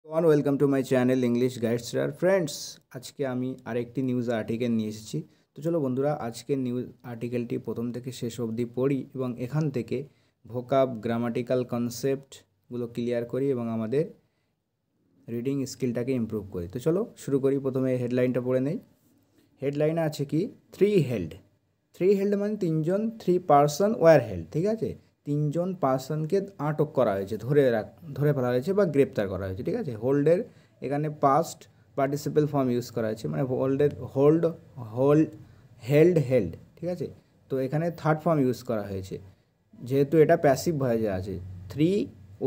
Welcome to my channel English guide star friends. আজকে আমি আরেকটি নিউজ আর্টিকেল নিয়ে এসেছি। তো চলো বন্ধুরা, আজকের নিউজ আর্টিকেলটি প্রথম থেকে শেষ অবধি পড়ি এবং এখান থেকে ভোকাব গ্রামাটিক্যাল কনসেপ্টগুলো ক্লিয়ার করি এবং আমাদের রিডিং স্কিলটাকে ইমপ্রুভ করি। তো চলো শুরু করি। প্রথমে হেডলাইনটা পড়ে নেই। হেডলাইনে আছে কি, থ্রি হেল্ড মানে তিনজন, থ্রি পার্সন ওয়ার হেল্ড, ঠিক আছে। তিনজন পার্সনকে আটক করা হয়েছে, ধরে ফেলা হয়েছে বা গ্রেপ্তার করা হয়েছে, ঠিক আছে। হোল্ডের এখানে পাস্ট পার্টিসিপেল ফর্ম ইউজ করা হয়েছে, মানে হেল্ড, ঠিক আছে। তো এখানে থার্ড ফর্ম ইউজ করা হয়েছে, যেহেতু এটা প্যাসিভ ভয়েসে আছে। থ্রি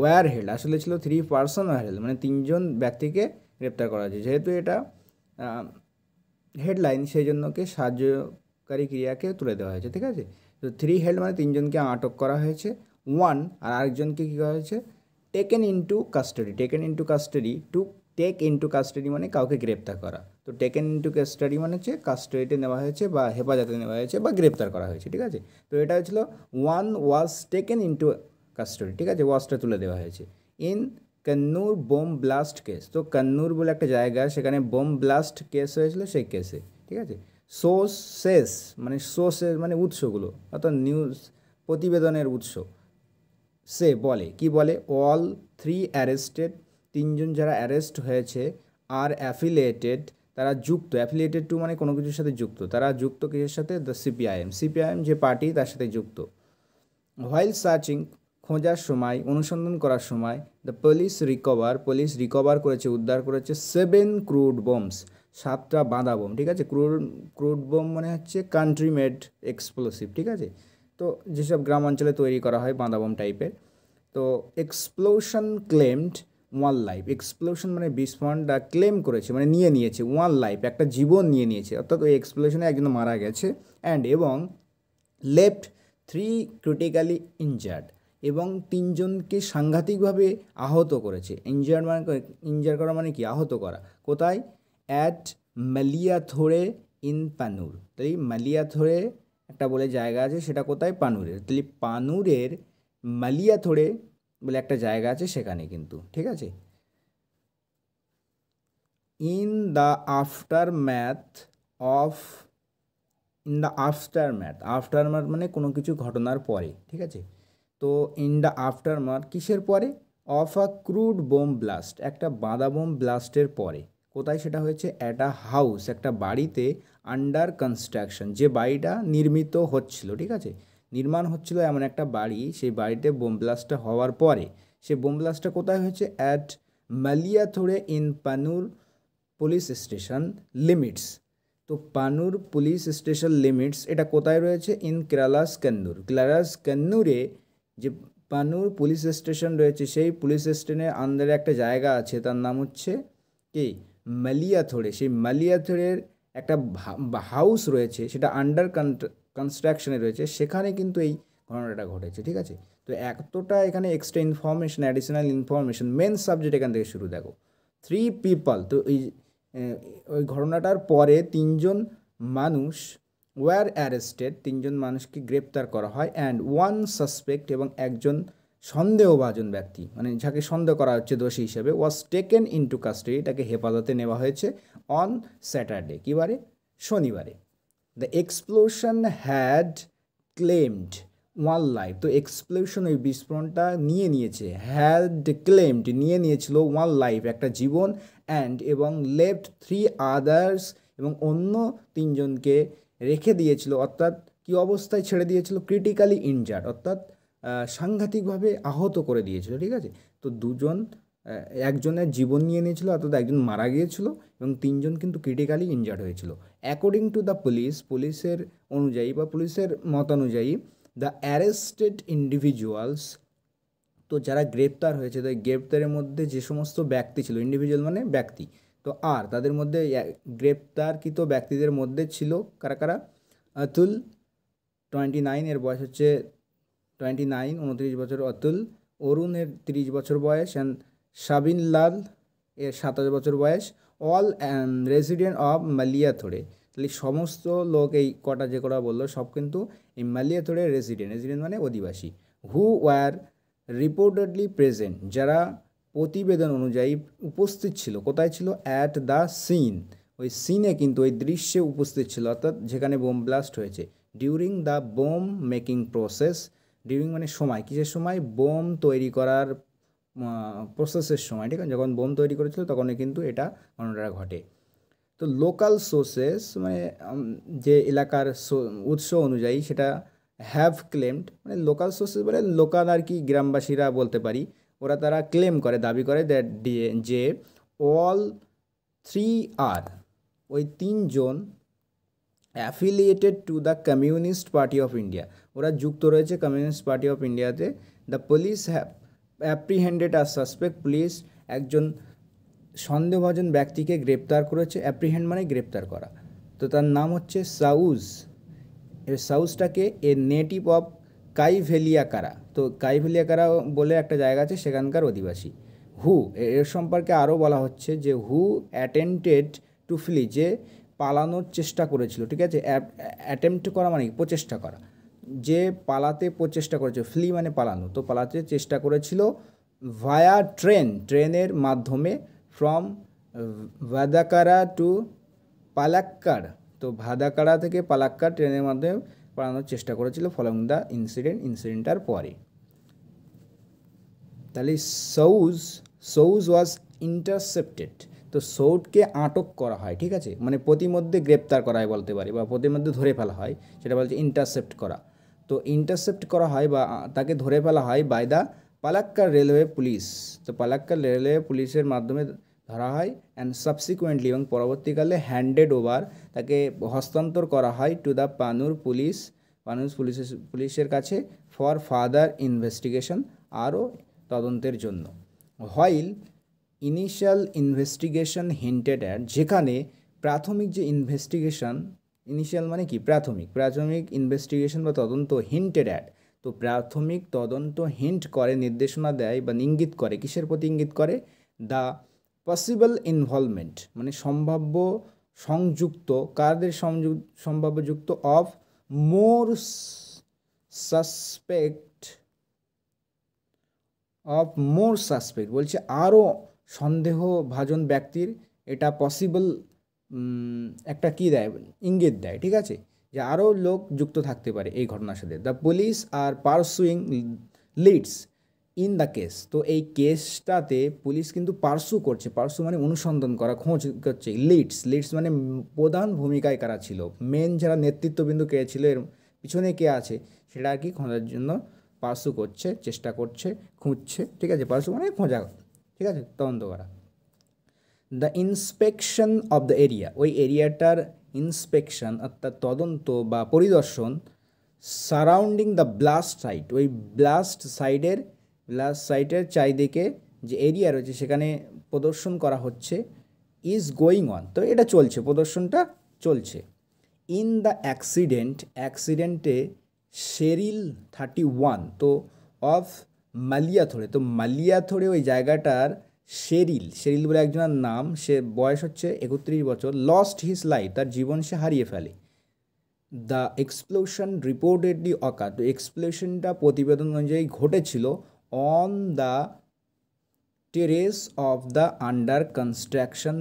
ওয়ার হেল্ড আসলে ছিল থ্রি পার্সন ওয়ার হেল্ড, মানে তিনজন ব্যক্তিকে গ্রেপ্তার করা হয়েছে। যেহেতু এটা হেডলাইন, সেই জন্যকে সাহায্যকারী ক্রিয়াকে তুলে দেওয়া হয়েছে, ঠিক আছে। তো থ্রি হেল্ড মানে তিনজনকে আটক করা হয়েছে। ওয়ান আর আরেকজনকে কী করা হয়েছে, taken into custody. Take into custody মানে কাউকে গ্রেপ্তার করা। তো টেকেন ইনটু কাস্টাডি মানে হচ্ছে কাস্টাডিতে নেওয়া হয়েছে বা হেফাজতে নেওয়া হয়েছে বা গ্রেপ্তার করা হয়েছে, ঠিক আছে। তো এটা হচ্ছিল one was taken into custody, ঠিক আছে, ওয়াজটা তুলে দেওয়া হয়েছে। In Kannur bomb blast case, তো কন্নুর বলে একটা জায়গা, সেখানে বোম ব্লাস্ট কেস হয়েছিল, সেই কেসে, ঠিক আছে। সোর্সেস মানে উৎসগুলো, অর্থাৎ নিউজ প্রতিবেদনের উৎস। সে বলে, কি বলে, অল থ্রি অ্যারেস্টেড, তিনজন যারা অ্যারেস্ট হয়েছে, আর অ্যাফিলিয়েটেড, তারা যুক্ত, অ্যাফিলিয়েটেড টু মানে কোনো কিছুর সাথে যুক্ত, তারা যুক্ত কিসের সাথে, দ্য সিপিআইএম যে পার্টি, তার সাথে যুক্ত। হোয়াইল সার্চিং, খোঁজার সময়, অনুসন্ধান করার সময়, দ্য পুলিশ রিকভার করেছে, উদ্ধার করেছে 7 ক্রুড বোমস, 7টা বাঁধা বোম, ঠিক আছে। ক্রুড বোম মানে হচ্ছে কান্ট্রি মেড এক্সপ্লোসিভ, ঠিক আছে। তো যেসব গ্রাম অঞ্চলে তৈরি করা হয় বাঁধা বোম টাইপের। তো explosion claimed one life, explosion মানে বিস্ফোরণটা ক্লেম করেছে মানে নিয়ে নিয়েছে, ওয়ান লাইফ একটা জীবন নিয়ে নিয়েছে, অর্থাৎ ওই এক্সপ্লোশনে একজন মারা গেছে। এবং লেফট থ্রি ক্রিটিক্যালি ইনজার্ড, এবং তিনজনকে সাংঘাতিকভাবে আহত করেছে। ইনজার করা মানে কি, আহত করা। কোথায়, অ্যাট মালিয়াথোরে ইন পানুর, তাই মালিয়াথোরে একটা বলে জায়গা আছে, সেটা কোথায়, পানুরের। তাহলে পানুরের মালিয়াথোরে বলে একটা জায়গা আছে সেখানে কিন্তু, ঠিক আছে। In the aftermath of aftermath মানে কোনো কিছু ঘটনার পরে, ঠিক আছে। তো ইন দ্য আফটারম্যাথ কিসের পরে, of a crude bomb blast, একটা বাঁধা বোম ব্লাস্টের পরে। কোথায় সেটা হয়েছে, অ্যাট আ হাউস, একটা বাড়িতে, আন্ডার কনস্ট্রাকশন, যে বাড়িটা নির্মিত হচ্ছিল, ঠিক আছে, নির্মাণ হচ্ছিল এমন একটা বাড়ি, সেই বাড়িতে বোম ব্লাস্টটা হওয়ার পরে। সেই বোম ব্লাস্টটা কোথায় হয়েছে, অ্যাট মালিয়াথোরে in Panoor police station limits. তো পানুর পুলিশ স্টেশন লিমিটস এটা কোথায় রয়েছে, ইন ক্লারাস কান্নুরে যে পানুর পুলিশ স্টেশন রয়েছে, সেই পুলিশ স্টেশনের আন্ডারে একটা জায়গা আছে, তার নাম হচ্ছে কি, মালিয়াথোরে। সেই মালিয়াথোরের একটা হাউস রয়েছে, সেটা আন্ডার কনস্ট্রাকশনে রয়েছে, সেখানে কিন্তু এই ঘটনাটা ঘটেছে, ঠিক আছে। তো এতটা এখানে extra information, additional information, main subject এখান থেকে শুরু। দেখো থ্রি পিপল, তো ওই ঘটনাটার পরে তিনজন মানুষ ওয়ার অ্যারেস্টেড, তিনজন মানুষকে গ্রেপ্তার করা হয়, অ্যান্ড ওয়ান সাসপেক্ট, এবং একজন সন্দেহভাজন ব্যক্তি, মানে যাকে সন্দেহ করা হচ্ছে দোষী হিসেবে, ওয়াজ টেকেন ইনটু কাস্টাডি, তাকে হেফাজতে নেওয়া হয়েছে, অন স্যাটারডে, কিবারে, শনিবারে। The explosion had claimed one life, তো এক্সপ্লোশন ওই বিস্ফোরণটা নিয়ে নিয়েছে, হ্যাড ক্লেমড নিয়ে নিয়েছিল, ওয়ান লাইফ একটা জীবন, এবং লেফট থ্রি আদার্স, এবং অন্য তিনজনকে রেখে দিয়েছিল, অর্থাৎ কি অবস্থায় ছেড়ে দিয়েছিল, ক্রিটিক্যালি ইনজার্ড, অর্থাৎ সাংঘাতিকভাবে আহত করে দিয়েছিল, ঠিক আছে। তো একজনের জীবন নিয়ে নিয়েছিল, অর্থাৎ একজন মারা গিয়েছিল, এবং তিনজন কিন্তু ক্রিটিক্যালি ইনজার্ড হয়েছিল। অ্যাকর্ডিং টু দ্য পুলিশের অনুযায়ী বা পুলিশের মতানুযায়ী, দ্য অ্যারেস্টেড ইন্ডিভিজুয়ালস, তো যারা গ্রেপ্তার হয়েছে, তো গ্রেপ্তারের মধ্যে যে সমস্ত ব্যক্তি ছিল, ইন্ডিভিজুয়াল মানে ব্যক্তি, তো আর তাদের মধ্যে গ্রেপ্তারকৃত ব্যক্তিদের মধ্যে ছিল কারা কারা, অতুল 29, এর বয়স হচ্ছে 29, 29 বছর অতুল, অরুণের 30 বছর বয়স, অ্যান্ড সাবিন লাল এর 27 বছর বয়স, অল রেসিডেন্ট অফ মালিয়াথোরে। তাহলে সমস্ত লোক, এই কটা যে কটা বললো, সব কিন্তু এই মালিয়াথোরে রেসিডেন্ট মানে অধিবাসী। হু ওয়ার রিপোর্টেডলি প্রেজেন্ট, যারা প্রতিবেদন অনুযায়ী উপস্থিত ছিল। কোথায় ছিল? অ্যাট দ্য সিন, ওই সিনে কিন্তু ওই দৃশ্যে উপস্থিত ছিল, অর্থাৎ যেখানে বোম ব্লাস্ট হয়েছে। During the bomb making process, during মানে সময়, কিসের সময়? বোম তৈরি করার প্রসেসের সময়, ঠিক আছে, যখন বোম তৈরি করেছিল তখনই কিন্তু এটা ঘটনাটা ঘটে। তো লোকাল সোর্সেস মানে যে এলাকার উৎস অনুযায়ী সেটা হ্যাভ ক্লেমড, মানে লোকাল সোর্সেস বলে লোকাল আর কি, গ্রামবাসীরা বলতে পারি, ওরা তারা ক্লেম করে, দাবি করে দ্যাট যে অল থ্রি আর, ওই তিনজন affiliated to the communist party of India, ওরা যুক্ত রয়েছে কমিউনিস্ট পার্টি অফ ইন্ডিয়াতে। The police have apprehended a suspect, police একজন সন্দেহভাজন ব্যক্তিকে গ্রেপ্তার করেছে। অ্যাপ্রিহেন্ড মানে গ্রেপ্তার করা। তো তার নাম হচ্ছে সাউজ। এই সাউজটাকে এ নেটিভ অফ কাইভেলিয়াকারা, তো কাইভেলিয়াকারা বলে একটা জায়গা আছে, সেখানকার অধিবাসী। হু, এর সম্পর্কে আরও বলা হচ্ছে যে হু অ্যাটেম্পটেড টু ফ্লি, যে পালানোর চেষ্টা করেছিল, ঠিক আছে, অ্যাটেম্প্ট করা মানে প্রচেষ্টা করা, যে পালাতে প্রচেষ্টা করেছে, ফ্লি মানে পালানো, তো পালাতে চেষ্টা করেছিল ভায়া ট্রেন, ট্রেনের মাধ্যমে, ফ্রম ভাদাকারা টু পালাক্কাড়, তো ভাদাকাড়া থেকে পালাক্কাড় ট্রেনের মাধ্যমে পালানোর চেষ্টা করেছিল ফলোইং দ্য ইনসিডেন্টটার পরে। তাহলে সৌজ ওয়াজ ইন্টারসেপ্টেড, তো সৌদকে আটক করা হয়, ঠিক আছে, মানে প্রতিমধ্যে গ্রেপ্তার করা হয় বলতে পারি, বা প্রতিমধ্যে ধরে ফেলা হয়, সেটা বলছে ইন্টারসেপ্ট করা। তো ইন্টারসেপ্ট করা হয় বা তাকে ধরে ফেলা হয় by the Palakkad railway police, তো পালাক্কাড় রেলওয়ে পুলিশের মাধ্যমে ধরা হয়। অ্যান্ড সাবসিকুয়েন্টলি, এবং পরবর্তীকালে হ্যান্ডেড ওভার, তাকে হস্তান্তর করা হয় টু দ্য পানুর পুলিশের কাছে ফর ফার্দার ইনভেস্টিগেশন, আরও তদন্তের জন্য। While initial investigation hinted at, যেখানে প্রাথমিক যে ইনভেস্টিগেশন, ইনিশিয়াল মানে কি? প্রাথমিক ইনভেস্টিগেশন বা তদন্ত, হিন্টেড অ্যাট, তো প্রাথমিক তদন্ত হিন্ট করে, নির্দেশনা দেয় বা ইঙ্গিত করে, কিসের প্রতি ইঙ্গিত করে? দ্য পসিবল ইনভলভমেন্ট মানে সম্ভাব্য সংযুক্ত, কাদের সম্ভাব্য যুক্ত? অফ মোর সাসপেক্ট বলছে আরও সন্দেহভাজন ব্যক্তির, এটা পসিবল একটা কী দেয়? ইঙ্গিত দেয়, ঠিক আছে, যে আরও লোক যুক্ত থাকতে পারে এই ঘটনার সাথে। The police are pursuing leads in the case, তো এই কেসটাতে পুলিশ কিন্তু পার্সু মানে অনুসন্ধান করা, খোঁজ করছে। লিডস মানে প্রধান ভূমিকায় কারা ছিল, মেন যারা নেতৃত্ববিন্দু কে ছিল, এর পিছনে কে আছে, সেটা আর কি খোঁজার জন্য পার্সু করছে, চেষ্টা করছে, খুঁজছে, ঠিক আছে, পার্সু মানে খোঁজা, ঠিক আছে, তদন্ত করা। The inspection of the area, ওই এরিয়াটার ইন্সপেকশন অর্থাৎ তদন্ত বা পরিদর্শন, সারাউন্ডিং দ্য ব্লাস্ট সাইট, ওই ব্লাস্ট সাইটের চারিদিকে যে এরিয়া রয়েছে সেখানে প্রদর্শন করা হচ্ছে। ইজ গোয়িং অন, তো এটা চলছে, প্রদর্শনটা চলছে। ইন দ্য অ্যাক্সিডেন্টে শেরিল 31, তো অফ মালিয়াথোড়ে, তো মালিয়াথোড়ে ওই জায়গাটার শেরিল বলে একজনের নাম, সে বয়স হচ্ছে 31 বছর, লস্ট হিজ লাইফ, তার জীবন সে হারিয়ে ফেলে। দ্য এক্সপ্লোশন রিপোর্টেডলি অকার, তো এক্সপ্লোশনটা প্রতিবেদন অনুযায়ী ঘটেছিল on the terrace of the under construction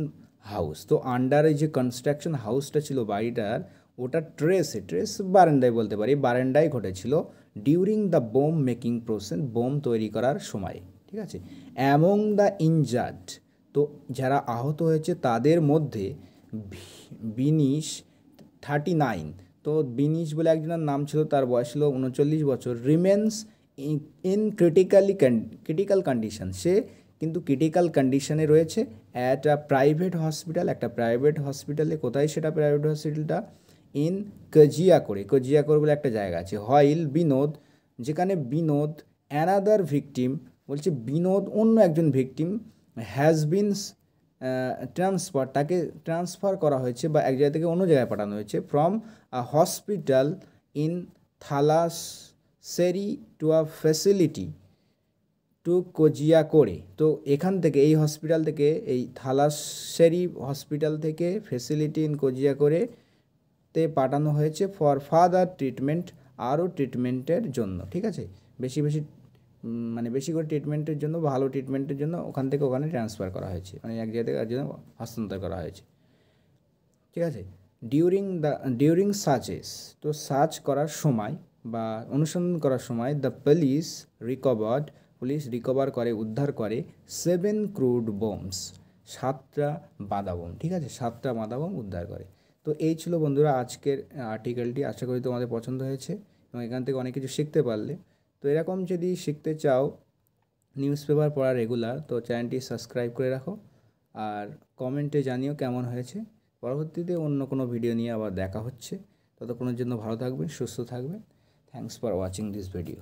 house, তো আন্ডারে যে কনস্ট্রাকশন হাউসটা ছিল বাড়িটার, ওটা ট্রেস বারান্দায় বলতে পারি, বারান্দায় ঘটেছিল। During the bomb making process, bomb তৈরি করার সময়, ঠিক আছে। অ্যামং দ্য ইনজার্ড, তো যারা আহত হয়েছে তাদের মধ্যে বিনিশ 39, তো বিনিশ বলে একজনের নাম ছিল, তার বয়স ছিল 39 বছর। রিমেন্স ইন ক্রিটিক্যাল কন্ডিশন, সে কিন্তু ক্রিটিক্যাল কন্ডিশনে রয়েছে অ্যাট আ প্রাইভেট হসপিটাল, একটা প্রাইভেট হসপিটালে। কোথায় সেটা প্রাইভেট হসপিটালটা? ইন কজিয়াকোড়ে বলে একটা জায়গা আছে। হয়ইল বিনোদ, যেখানে বিনোদ অ্যানাদার ভিকটিম, বলছে বিনোদ অন্য একজন ভিকটিম, হ্যাজ বিন তাকে ট্রান্সফার করা হয়েছে বা এক জায়গা থেকে অন্য জায়গায় পাঠানো হয়েছে, from a hospital in Thalassery to a facility to Kozhikode, তো এখান থেকে এই হসপিটাল থেকে, এই থালাসেরি হসপিটাল থেকে ফ্যাসিলিটি ইন কোজিয়াকোড়েতে পাঠানো হয়েছে ফর ফার্দার ট্রিটমেন্ট, আরও ট্রিটমেন্টের জন্য, ঠিক আছে, বেশি মানে বেশি করে ট্রিটমেন্টের জন্য, ভালো ট্রিটমেন্টের জন্য ওখান থেকে ওখানে ট্রান্সফার করা হয়েছে, মানে এক জায়গা থেকে আর জন্য হস্তান্তর করা হয়েছে। ঠিক আছে। ডিউরিং সার্চেস, তো সার্চ করার সময় বা অনুসন্ধান করার সময় পুলিশ রিকভার করে, উদ্ধার করে 7 ক্রুড বোমস, 7টা বাদা বোম। ঠিক আছে, 7টা বাদা বোম উদ্ধার করে। তো এই ছিল বন্ধুরা আজকের আর্টিকেলটি। আশা করি তোমাদের পছন্দ হয়েছে এবং এখান থেকে অনেক কিছু শিখতে পারলে। তো এরকম যদি শিখতে চাও নিউজ পেপার পড়া রেগুলার, তো চ্যানেলটি সাবস্ক্রাইব করে রাখো আর কমেন্টে জানিও কেমন হয়েছে। পরবর্তীতে অন্য কোনো ভিডিও নিয়ে আবার দেখা হচ্ছে। ততক্ষণের জন্য ভালো থাকবেন, সুস্থ থাকবেন। Thanks for watching this video.